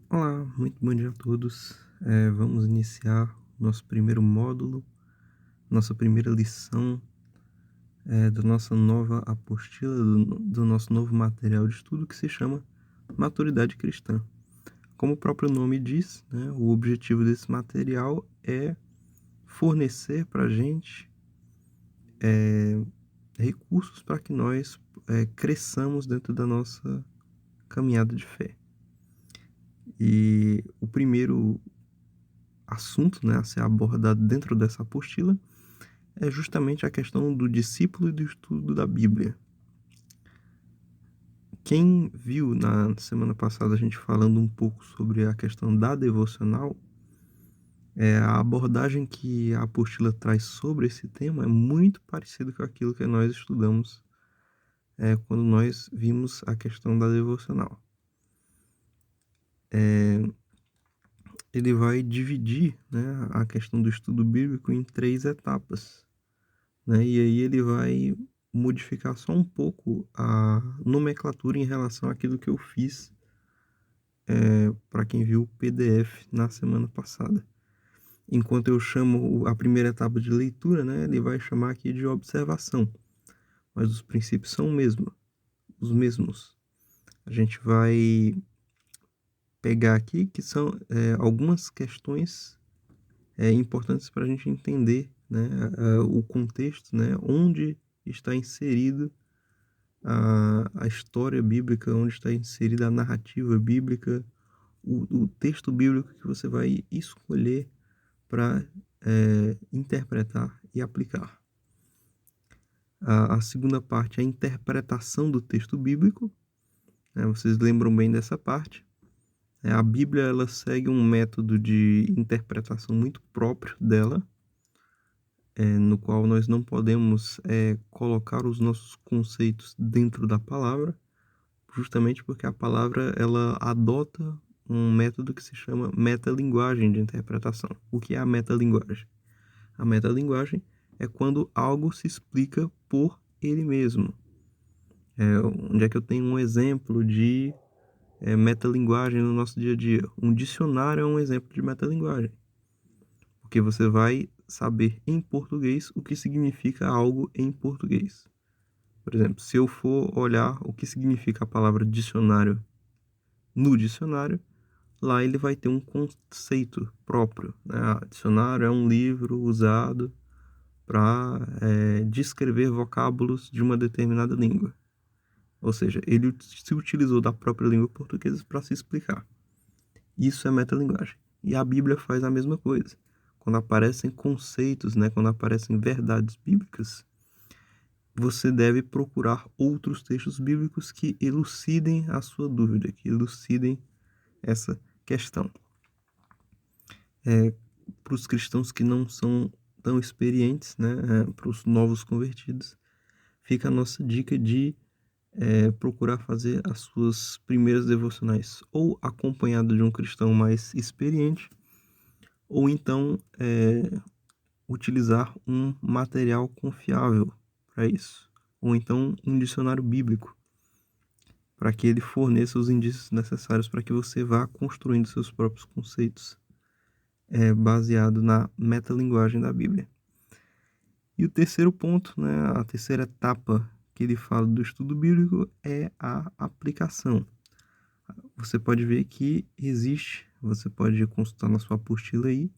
Olá, muito bom dia a todos. Vamos iniciar nosso primeiro módulo, nossa primeira lição da nossa nova apostila, do nosso novo material de estudo que se chama Maturidade Cristã. Como o próprio nome diz, né, o objetivo desse material é fornecer para a gente recursos para que nós cresçamos dentro da nossa caminhada de fé. E o primeiro assunto, né, a ser abordado dentro dessa apostila é justamente a questão do discípulo e do estudo da Bíblia. Quem viu na semana passada a gente falando um pouco sobre a questão da devocional, a abordagem que a apostila traz sobre esse tema é muito parecido com aquilo que nós estudamos quando nós vimos a questão da devocional. Ele vai dividir, né, a questão do estudo bíblico em 3 etapas, né? E aí ele vai modificar só um pouco a nomenclatura em relação àquilo que eu fiz para quem viu o PDF na semana passada. Enquanto eu chamo a primeira etapa de leitura, né, ele vai chamar aqui de observação, mas os princípios são os mesmos. A gente vai pegar aqui que são algumas questões importantes para a gente entender, né, o contexto, né, onde está inserido a história bíblica, onde está inserida a narrativa bíblica, o texto bíblico que você vai escolher para interpretar e aplicar. A segunda parte é a interpretação do texto bíblico, né? Vocês lembram bem dessa parte. A Bíblia ela segue um método de interpretação muito próprio dela, no qual nós não podemos colocar os nossos conceitos dentro da palavra, justamente porque a palavra ela adota um método que se chama metalinguagem de interpretação. O que é a metalinguagem? A metalinguagem é quando algo se explica por ele mesmo. Onde é que eu tenho um exemplo de metalinguagem no nosso dia a dia? Um dicionário é um exemplo de metalinguagem, porque você vai saber em português o que significa algo em português. Por exemplo, se eu for olhar o que significa a palavra dicionário no dicionário, lá ele vai ter um conceito próprio, né? Dicionário é um livro usado para descrever vocábulos de uma determinada língua. Ou seja, ele se utilizou da própria língua portuguesa para se explicar. Isso é metalinguagem. E a Bíblia faz a mesma coisa. Quando aparecem conceitos, né, quando aparecem verdades bíblicas, você deve procurar outros textos bíblicos que elucidem a sua dúvida, que elucidem essa questão. Para os cristãos que não são tão experientes, né, para os novos convertidos, fica a nossa dica de procurar fazer as suas primeiras devocionais ou acompanhado de um cristão mais experiente, ou então utilizar um material confiável para isso, ou então um dicionário bíblico, para que ele forneça os indícios necessários para que você vá construindo seus próprios conceitos, baseado na metalinguagem da Bíblia. E o terceiro ponto, né, a terceira etapa que ele fala do estudo bíblico é a aplicação. Você pode ver que existe, você pode consultar na sua apostila aí,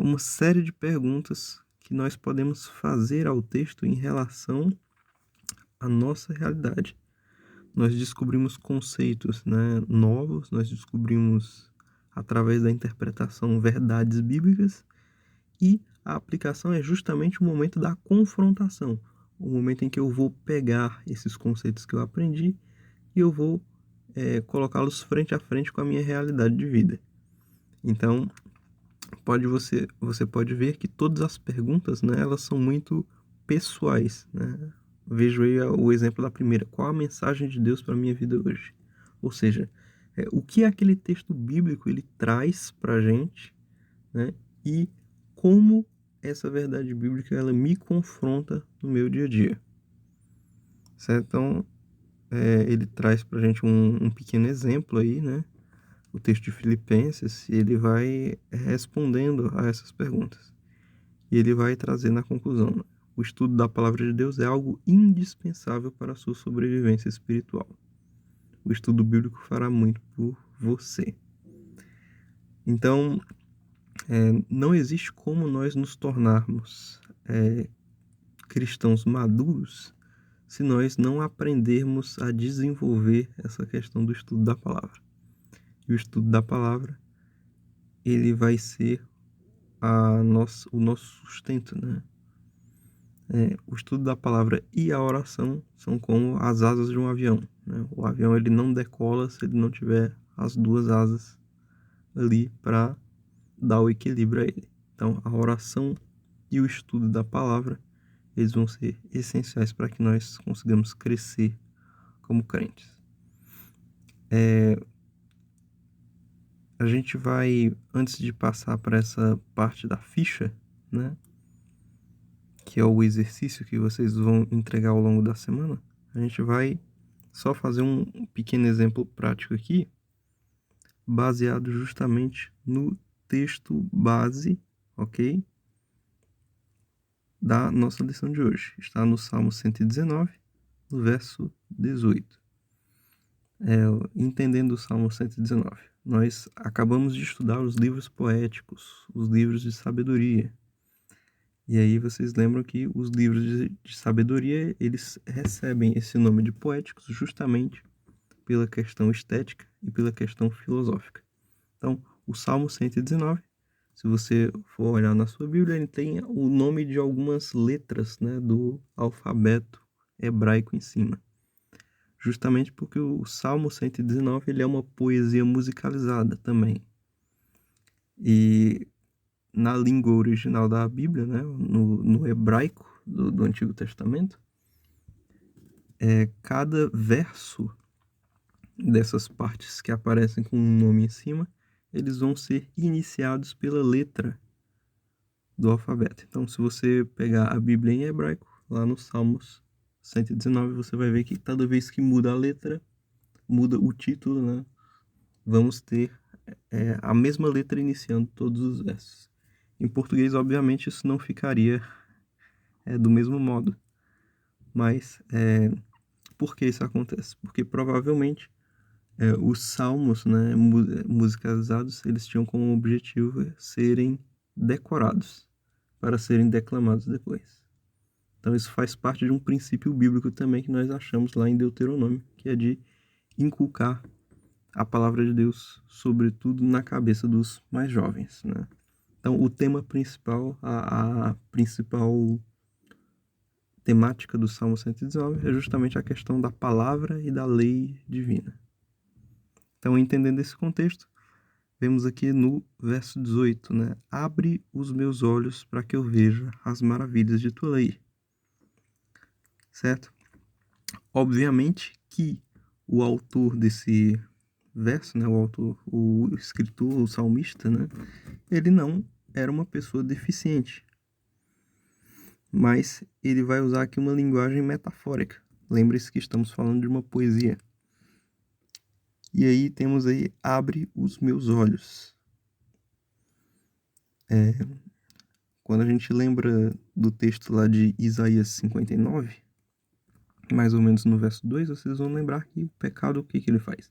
uma série de perguntas que nós podemos fazer ao texto em relação à nossa realidade. Nós descobrimos conceitos, né, novos, nós descobrimos, através da interpretação, verdades bíblicas, e a aplicação é justamente o momento da confrontação, o momento em que eu vou pegar esses conceitos que eu aprendi e eu vou colocá-los frente a frente com a minha realidade de vida. Então, você pode ver que todas as perguntas, né, elas são muito pessoais, né? Vejo aí o exemplo da primeira. Qual a mensagem de Deus para a minha vida hoje? Ou seja, o que aquele texto bíblico ele traz para a gente, né? E como essa verdade bíblica ela me confronta no meu dia a dia. Certo? Então, ele traz para a gente um pequeno exemplo aí, né? o texto de Filipenses, ele vai respondendo a essas perguntas. E ele vai trazendo a conclusão, né? O estudo da palavra de Deus é algo indispensável para a sua sobrevivência espiritual. O estudo bíblico fará muito por você. Então, não existe como nós nos tornarmos cristãos maduros se nós não aprendermos a desenvolver essa questão do estudo da palavra. E o estudo da palavra, ele vai ser o nosso sustento, né? O estudo da palavra e a oração são como as asas de um avião, né? O avião ele não decola se ele não tiver as duas asas ali para dar o equilíbrio a ele. Então, a oração e o estudo da palavra, eles vão ser essenciais para que nós consigamos crescer como crentes. A gente vai, antes de passar para essa parte da ficha, né, que é o exercício que vocês vão entregar ao longo da semana, a gente vai só fazer um pequeno exemplo prático aqui, baseado justamente no texto base, ok? Da nossa lição de hoje. Está no Salmo 119, no verso 18. Entendendo o Salmo 119, nós acabamos de estudar os livros poéticos, os livros de sabedoria. E aí vocês lembram que os livros de sabedoria, eles recebem esse nome de poéticos justamente pela questão estética e pela questão filosófica. Então, o Salmo 119, se você for olhar na sua Bíblia, ele tem o nome de algumas letras, né, do alfabeto hebraico em cima. Justamente porque o Salmo 119 ele é uma poesia musicalizada também. E na língua original da Bíblia, né, no hebraico do Antigo Testamento, cada verso dessas partes que aparecem com um nome em cima, eles vão ser iniciados pela letra do alfabeto. Então, se você pegar a Bíblia em hebraico, lá no Salmos 119, você vai ver que cada vez que muda a letra, muda o título, né? Vamos ter a mesma letra iniciando todos os versos. Em português, obviamente, isso não ficaria do mesmo modo. Mas por que isso acontece? Porque provavelmente os salmos, né, musicalizados, eles tinham como objetivo serem decorados para serem declamados depois. Então isso faz parte de um princípio bíblico também que nós achamos lá em Deuteronômio, que é de inculcar a palavra de Deus, sobretudo na cabeça dos mais jovens, né? Então o tema principal, a principal temática do Salmo 119 é justamente a questão da palavra e da lei divina. Então, entendendo esse contexto, vemos aqui no verso 18, né? Abre os meus olhos para que eu veja as maravilhas de tua lei. Certo? Obviamente que o autor desse verso, né? O escritor, o salmista, né? Ele não era uma pessoa deficiente. Mas ele vai usar aqui uma linguagem metafórica. Lembre-se que estamos falando de uma poesia. E aí temos aí, abre os meus olhos. Quando a gente lembra do texto lá de Isaías 59, mais ou menos no verso 2, vocês vão lembrar que o pecado, o que ele faz?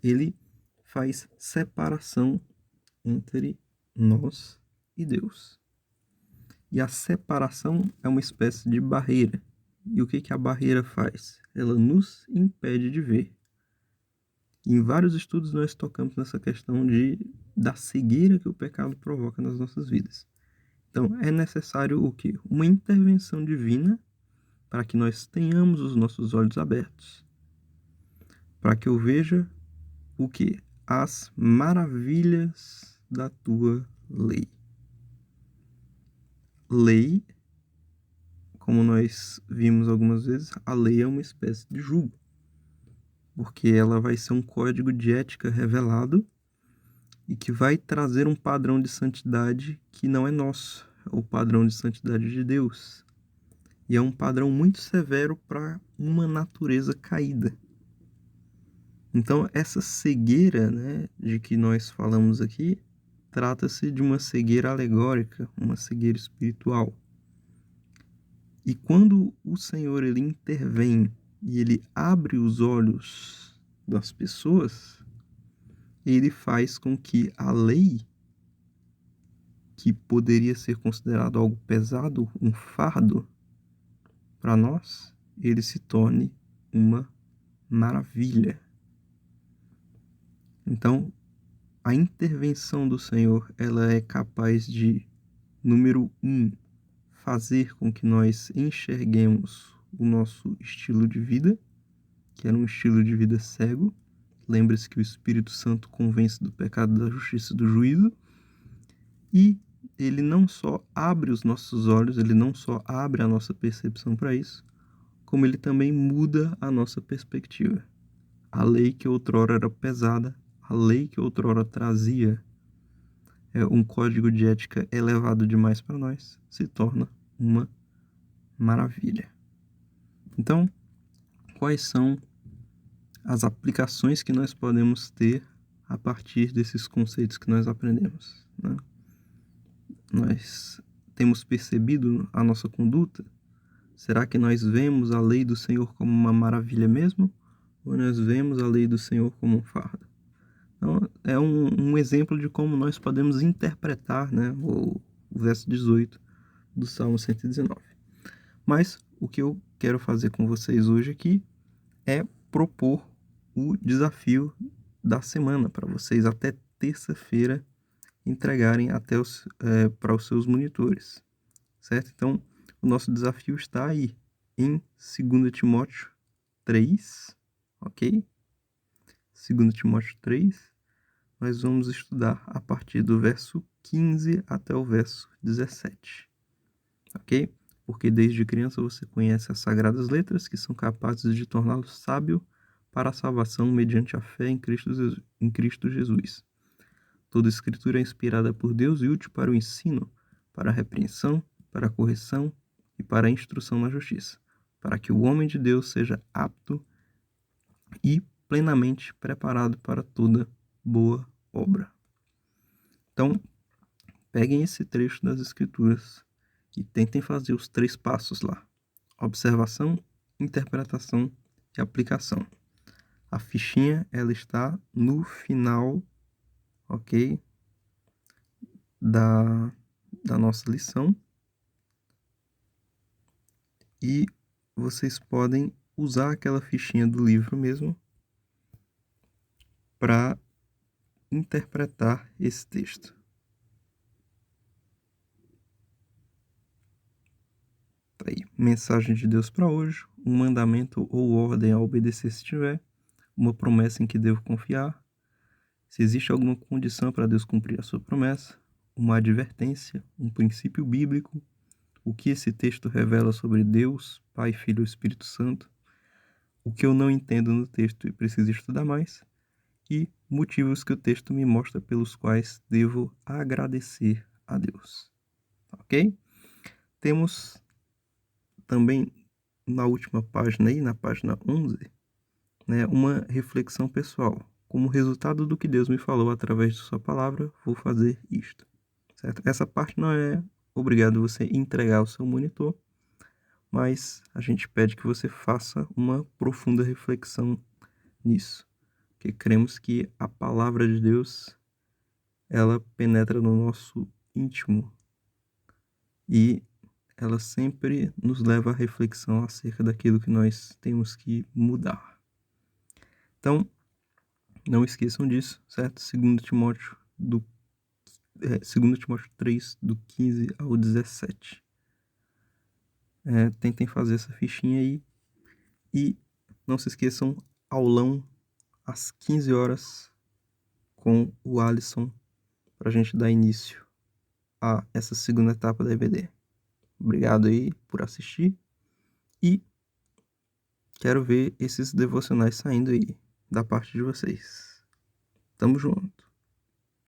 Ele faz separação entre nós e Deus. E a separação é uma espécie de barreira. E o que a barreira faz? Ela nos impede de ver. Em vários estudos nós tocamos nessa questão da cegueira que o pecado provoca nas nossas vidas. Então é necessário o quê? Uma intervenção divina para que nós tenhamos os nossos olhos abertos. Para que eu veja o quê? As maravilhas da tua lei. Lei, como nós vimos algumas vezes, a lei é uma espécie de jugo. Porque ela vai ser um código de ética revelado e que vai trazer um padrão de santidade que não é nosso, é o padrão de santidade de Deus. E é um padrão muito severo para uma natureza caída. Então, essa cegueira, né, de que nós falamos aqui, trata-se de uma cegueira alegórica, uma cegueira espiritual. E quando o Senhor ele intervém e ele abre os olhos das pessoas, ele faz com que a lei, que poderia ser considerado algo pesado, um fardo para nós, ele se torne uma maravilha. Então, a intervenção do Senhor, ela é capaz de, número um, fazer com que nós enxerguemos o nosso estilo de vida, que era um estilo de vida cego. Lembre-se que o Espírito Santo convence do pecado, da justiça e do juízo. E ele não só abre os nossos olhos, ele não só abre a nossa percepção para isso, como ele também muda a nossa perspectiva. A lei que outrora era pesada, a lei que outrora trazia um código de ética elevado demais para nós, se torna uma maravilha. Então, quais são as aplicações que nós podemos ter a partir desses conceitos que nós aprendemos, né? Nós temos percebido a nossa conduta? Será que nós vemos a lei do Senhor como uma maravilha mesmo? Ou nós vemos a lei do Senhor como um fardo? Então, é um exemplo de como nós podemos interpretar, né, o verso 18 do Salmo 119. Mas o que eu quero fazer com vocês hoje aqui é propor o desafio da semana para vocês até terça-feira entregarem para os seus monitores, certo? Então, o nosso desafio está aí em 2 Timóteo 3, ok? 2 Timóteo 3, nós vamos estudar a partir do verso 15 até o verso 17, ok? Porque desde criança você conhece as sagradas letras que são capazes de torná-lo sábio para a salvação mediante a fé em Cristo Jesus. Toda escritura é inspirada por Deus e útil para o ensino, para a repreensão, para a correção e para a instrução na justiça, para que o homem de Deus seja apto e plenamente preparado para toda boa obra. Então, peguem esse trecho das Escrituras e tentem fazer os 3 passos lá: observação, interpretação e aplicação. A fichinha, ela está no final, ok, da nossa lição. E vocês podem usar aquela fichinha do livro mesmo para interpretar esse texto. Tá aí. Mensagem de Deus para hoje: um mandamento ou ordem a obedecer se tiver, uma promessa em que devo confiar, se existe alguma condição para Deus cumprir a sua promessa, uma advertência, um princípio bíblico, o que esse texto revela sobre Deus, Pai, Filho e Espírito Santo, o que eu não entendo no texto e preciso estudar mais, e motivos que o texto me mostra pelos quais devo agradecer a Deus. Ok? Temos também na última página aí, na página 11, né, uma reflexão pessoal. Como resultado do que Deus me falou através de sua palavra, vou fazer isto. Certo? Essa parte não é obrigado você entregar o seu monitor, mas a gente pede que você faça uma profunda reflexão nisso. Porque cremos que a palavra de Deus, ela penetra no nosso íntimo e ela sempre nos leva à reflexão acerca daquilo que nós temos que mudar. Então, não esqueçam disso, certo? 2 Timóteo 3, do 15 ao 17. Tentem fazer essa fichinha aí. E não se esqueçam, aulão às 15 horas com o Alisson, para a gente dar início a essa segunda etapa da EBD. Obrigado aí por assistir e quero ver esses devocionais saindo aí da parte de vocês. Tamo junto.